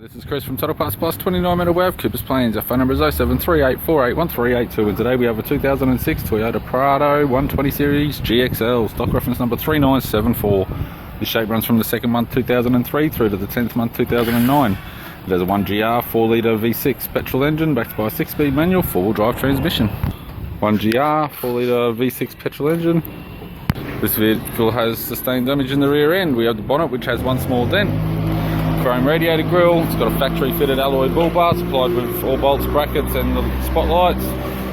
This is Chris from Toyota Parts Plus, 29 Meadow Wave, Cooper's Plains. Our phone number is 0738481382, and today we have a 2006 Toyota Prado 120 Series GXL, stock reference number 3974. This shape runs from the second month 2003 through to the 10th month 2009. It has a 1GR 4-litre V6 petrol engine backed by a 6-speed manual 4-wheel drive transmission. 1GR 4-litre V6 petrol engine. This vehicle has sustained damage in the rear end. We have the bonnet, which has one small dent. Chrome radiator grille. It's got a factory fitted alloy bull bar supplied with all bolts, brackets and the spotlights.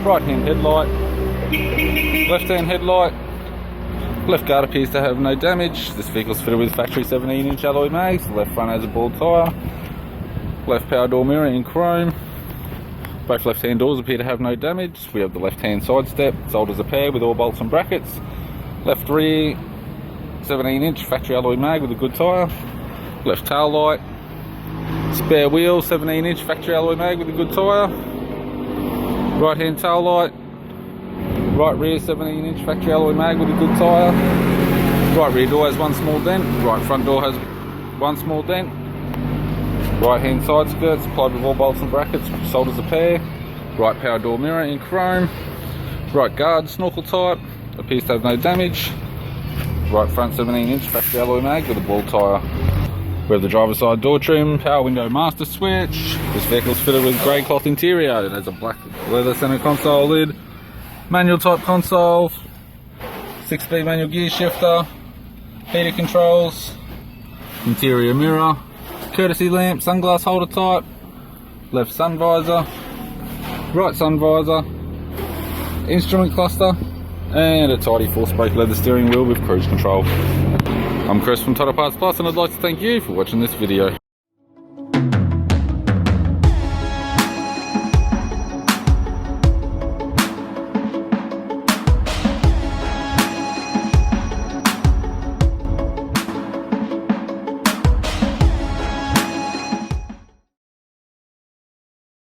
Right hand headlight, left hand headlight. Left guard appears to have no damage. This vehicle is fitted with factory 17-inch alloy mags. The left front has a bald tyre. Left power door mirror in chrome. Both left hand doors appear to have no damage. We have the left hand side step, sold as a pair with all bolts and brackets. Left rear 17-inch factory alloy mag with a good tyre. Left tail light, spare wheel 17-inch factory alloy mag with a good tyre. Right hand tail light, right rear 17-inch factory alloy mag with a good tyre. Right rear door has one small dent, right front door has one small dent. Right hand side skirt supplied with all bolts and brackets, sold as a pair. Right power door mirror in chrome. Right guard snorkel type, appears to have no damage. Right front 17-inch factory alloy mag with a ball tyre. We have the driver's side door trim, power window master switch. This vehicle is fitted with grey cloth interior. It has a black leather centre console lid, manual type console, 6-speed manual gear shifter, heater controls, interior mirror, courtesy lamp, sunglass holder type, left sun visor, right sun visor, instrument cluster, and a tidy 4-spoke leather steering wheel with cruise control. I'm Chris from Toyota Parts Plus, and I'd like to thank you for watching this video.